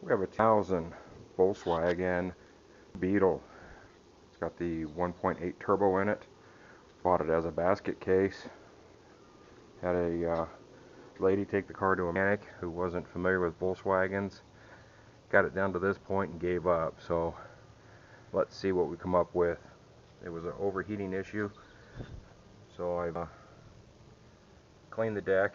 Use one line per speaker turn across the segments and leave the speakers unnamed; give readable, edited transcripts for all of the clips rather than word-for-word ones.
We have a 2000 Volkswagen Beetle. It's got the 1.8 turbo in it. Bought it as a basket case. Had a lady take the car to a mechanic who wasn't familiar with Volkswagens. Got it down to this point and gave up. So let's see what we come up with. It was an overheating issue. So I've cleaned the deck.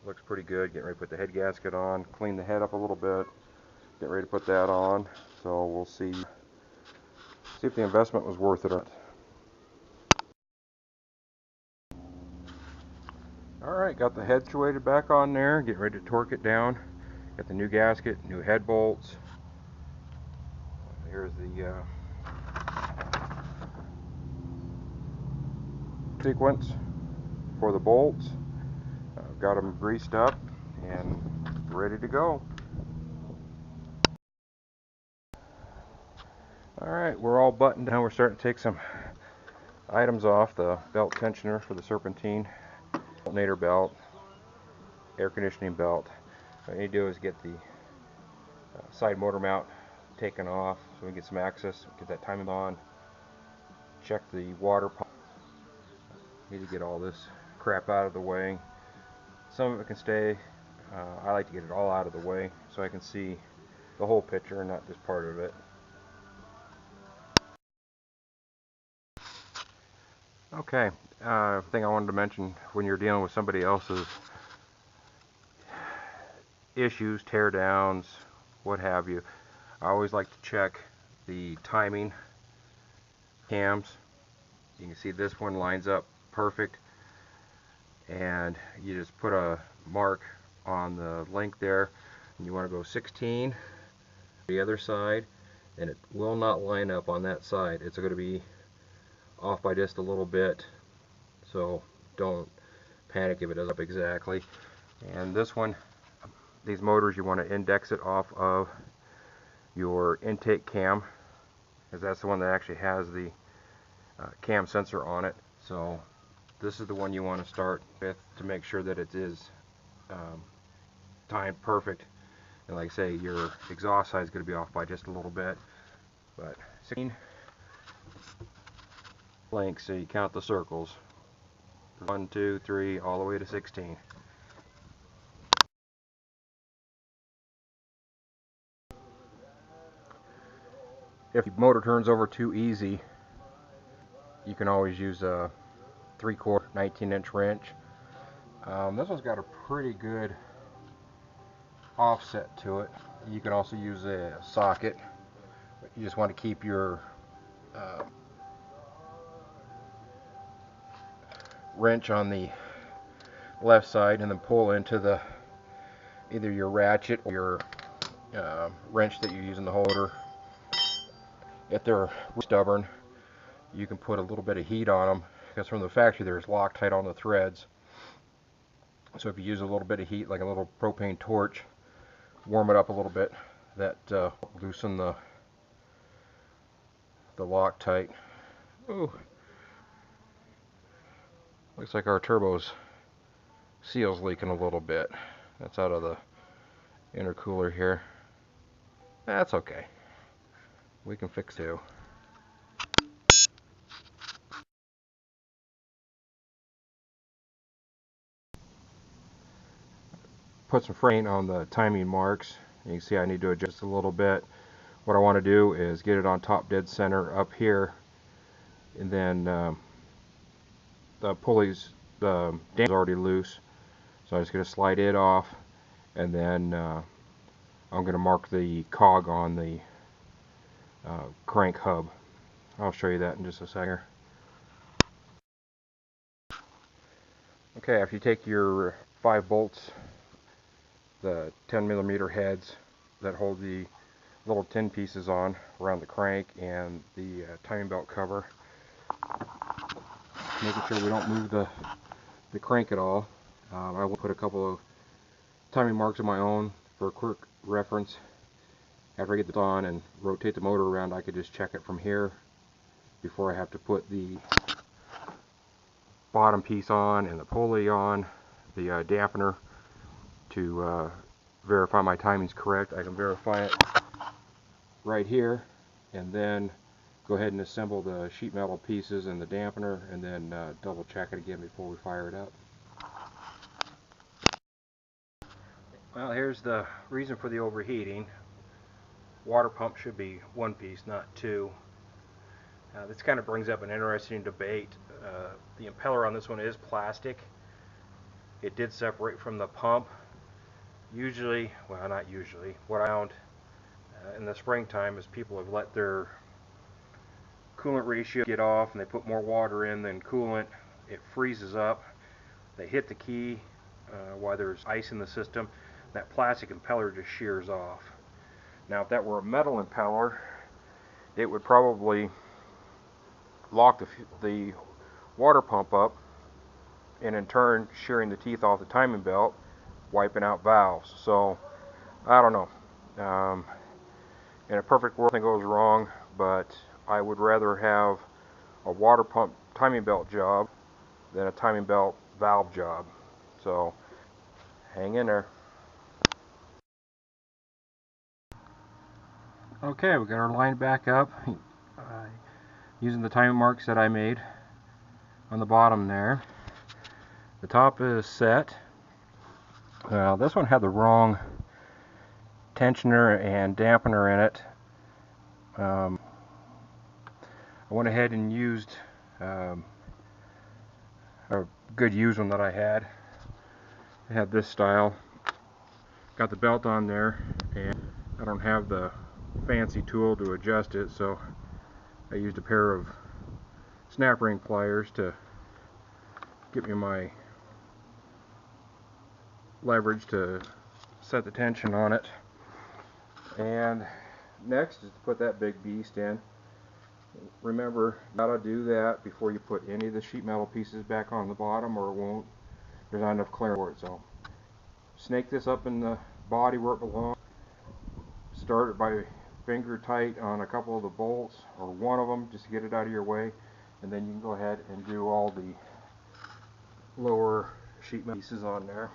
Looks pretty good. Getting ready to put the head gasket on. Clean the head up a little bit. Get ready to put that on. So we'll see if the investment was worth it or not. Alright, got the head situated back on there. Getting ready to torque it down. Got the new gasket, new head bolts. Here's the sequence for the bolts. Got them greased up and ready to go. Alright, we're all buttoned down. We're starting to take some items off. The belt tensioner for the serpentine, alternator belt, air conditioning belt. What I need to do is get the side motor mount taken off so we can get some access, get that timing on, check the water pump. Need to get all this crap out of the way. Some of it can stay. I like to get it all out of the way so I can see the whole picture and not just part of it. Okay, thing I wanted to mention, when you're dealing with somebody else's issues, tear downs, what have you, I always like to check the timing cams. You can see this one lines up perfect, and you just put a mark on the link there, and you want to go 16 the other side, and it will not line up on that side. It's going to be off by just a little bit, so don't panic if it doesn't up exactly. And this one, these motors, you want to index it off of your intake cam, because that's the one that actually has the cam sensor on it. So this is the one you want to start with to make sure that it is timed perfect. And like I say, your exhaust side is going to be off by just a little bit, but 16 links, so you count the circles, 1, 2, 3, all the way to 16. If the motor turns over too easy, you can always use a 3/4 19-inch wrench. This one's got a pretty good offset to it. You can also use a socket, but you just want to keep your wrench on the left side and then pull into the either your ratchet or your wrench that you use in the holder. If they're stubborn, you can put a little bit of heat on them, because from the factory there's Loctite on the threads. So if you use a little bit of heat, like a little propane torch, warm it up a little bit, that loosen the Loctite. Ooh, looks like our turbo's seal's leaking a little bit. That's out of the intercooler here. That's okay. We can fix it. Put some frame on the timing marks. You can see I need to adjust a little bit. What I want to do is get it on top dead center up here, and then the pulleys, the dam is already loose, so I'm just going to slide it off, and then I'm going to mark the cog on the crank hub. I'll show you that in just a second. Okay, after you take your 5 bolts, the 10mm heads that hold the little tin pieces on around the crank and the timing belt cover, making sure we don't move the crank at all. I will put a couple of timing marks of my own for a quick reference. After I get this on and rotate the motor around, I could just check it from here before I have to put the bottom piece on and the pulley on, the dampener, to verify my timing's correct, I can verify it right here, and then go ahead and assemble the sheet metal pieces and the dampener, and then double check it again before we fire it up. Well, here's the reason for the overheating. Water pump should be one piece, not two. This kind of brings up an interesting debate. The impeller on this one is plastic. It did separate from the pump. Usually, well, not usually, what I found in the springtime is people have let their coolant ratio get off and they put more water in than coolant. It freezes up. They hit the key while there's ice in the system. That plastic impeller just shears off. Now, if that were a metal impeller, it would probably lock the water pump up, and in turn shearing the teeth off the timing belt, wiping out valves. So I don't know. In a perfect world, nothing goes wrong, but I would rather have a water pump timing belt job than a timing belt valve job. So hang in there. Okay, we got our line back up using the timing marks that I made on the bottom there. The top is set. This one had the wrong tensioner and dampener in it. I went ahead and used a good used one that I had. I had this style. Got the belt on there, and I don't have the fancy tool to adjust it, so I used a pair of snap ring pliers to get me my leverage to set the tension on it. And next is to put that big beast in. Remember, you gotta do that before you put any of the sheet metal pieces back on the bottom, or there's not enough clearance for it. So snake this up in the body where it belongs. Start it by finger tight on a couple of the bolts, or one of them, just to get it out of your way, and then you can go ahead and do all the lower sheet metal pieces on there.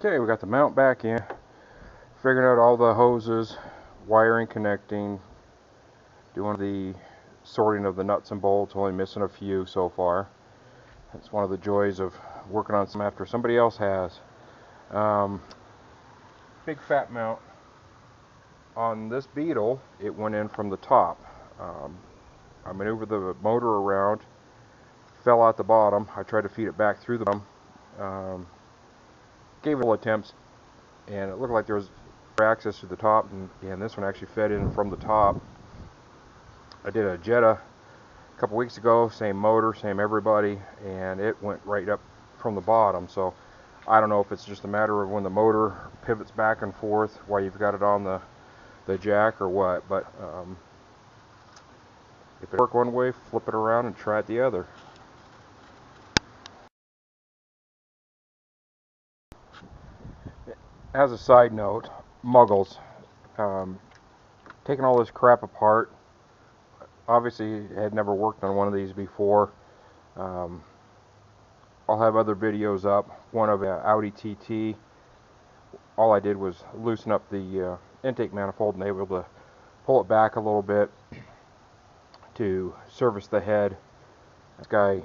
Okay, we got the mount back in, figuring out all the hoses, wiring, connecting, doing the sorting of the nuts and bolts, only missing a few so far. That's one of the joys of working on some after somebody else has. Big fat mount. On this beetle, it went in from the top. I maneuvered the motor around, fell out the bottom. I tried to feed it back through the bottom. Gave it a little attempts, and it looked like there was access to the top, and this one actually fed in from the top. I did a Jetta a couple weeks ago, same motor, same everybody, and it went right up from the bottom. So I don't know if it's just a matter of when the motor pivots back and forth while you've got it on the jack or what, but if it works one way, flip it around and try it the other. As a side note, muggles, taking all this crap apart, obviously had never worked on one of these before. I'll have other videos up, one of an Audi TT. All I did was loosen up the intake manifold and able to pull it back a little bit to service the head. This guy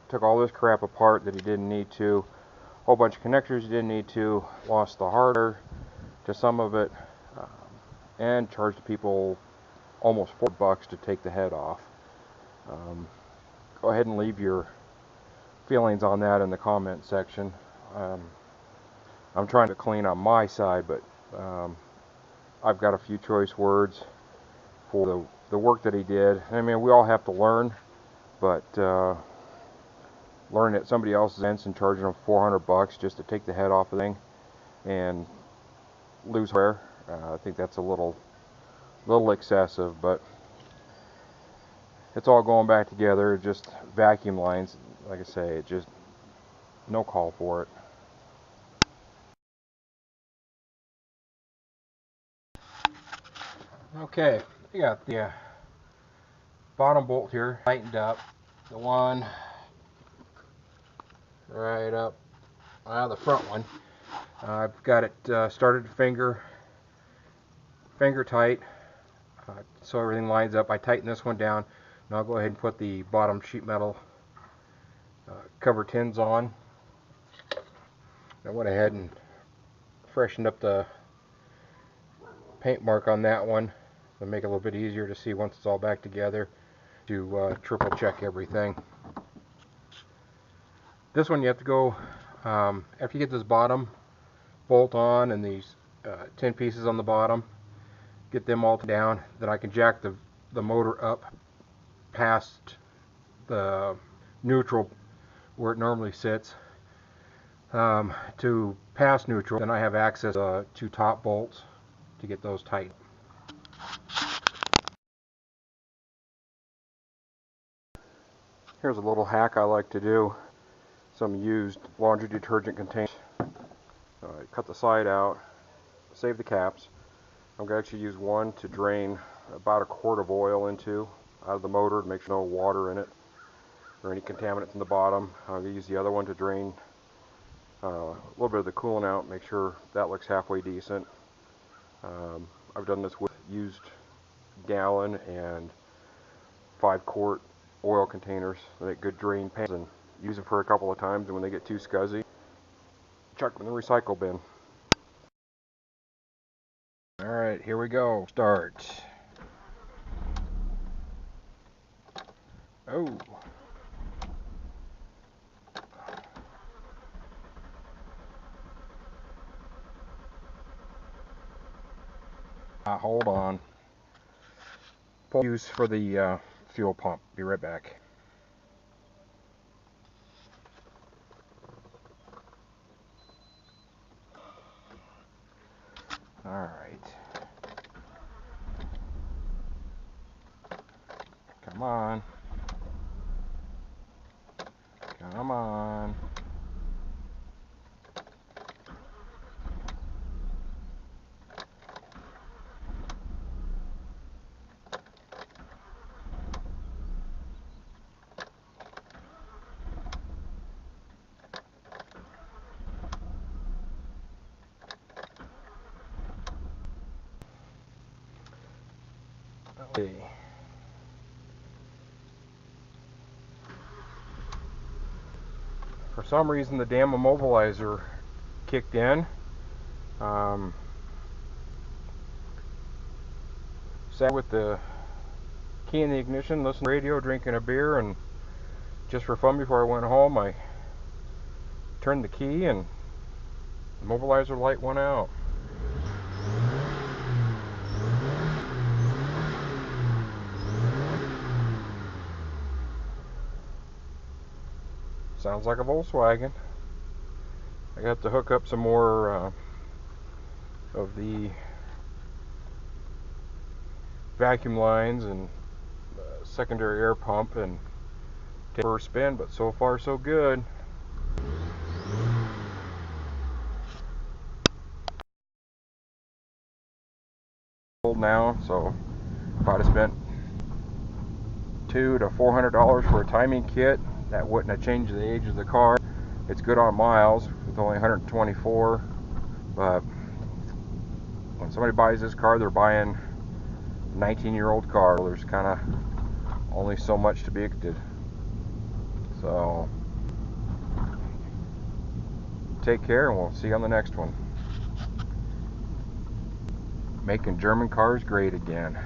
took all this crap apart that he didn't need to, a whole bunch of connectors he didn't need to, lost the hardware to some of it, and charged people almost $4 to take the head off. Go ahead and leave your feelings on that in the comment section. I'm trying to clean on my side, but I've got a few choice words for the work that he did. I mean, we all have to learn, but learning at somebody else's expense and charging them $400 just to take the head off the thing and lose hair, I think that's a little excessive, but it's all going back together. Just vacuum lines, like I say, it just no call for it. Okay, we got the bottom bolt here tightened up. The one right up the front one. I've got it started finger tight, so everything lines up. I tighten this one down. Now I'll go ahead and put the bottom sheet metal cover tins on. I went ahead and freshened up the paint mark on that one to make it a little bit easier to see once it's all back together, to triple check everything. This one you have to go, after you get this bottom bolt on and these 10 pieces on the bottom, get them all down, then I can jack the motor up past the neutral where it normally sits, to past neutral. Then I have access to top bolts to get those tight. Here's a little hack I like to do. Some used laundry detergent containers. Cut the side out, save the caps. I'm going to actually use one to drain about a quart of oil out of the motor to make sure no water in it or any contaminants in the bottom. I'm going to use the other one to drain a little bit of the coolant out, make sure that looks halfway decent. I've done this with used gallon and 5-quart oil containers. They make good drain pans, and use them for a couple of times, and when they get too scuzzy, chuck them in the recycle bin. Alright, here we go. Start. Oh. Hold on. Use for the fuel pump. Be right back. Alright. Come on. Come on. Okay. For some reason the damn immobilizer kicked in. Sat with the key in the ignition, listening to the radio, drinking a beer, and just for fun before I went home I turned the key and the immobilizer light went out. Sounds like a Volkswagen. I got to hook up some more of the vacuum lines and secondary air pump and take a first spin, but so far so good. Old now, so if I'd have spent $200 to $400 for a timing kit, that wouldn't have changed the age of the car. It's good on miles with only 124, but when somebody buys this car, they're buying a 19-year-old car. There's kind of only so much to be expected. So take care, and we'll see you on the next one. Making German cars great again.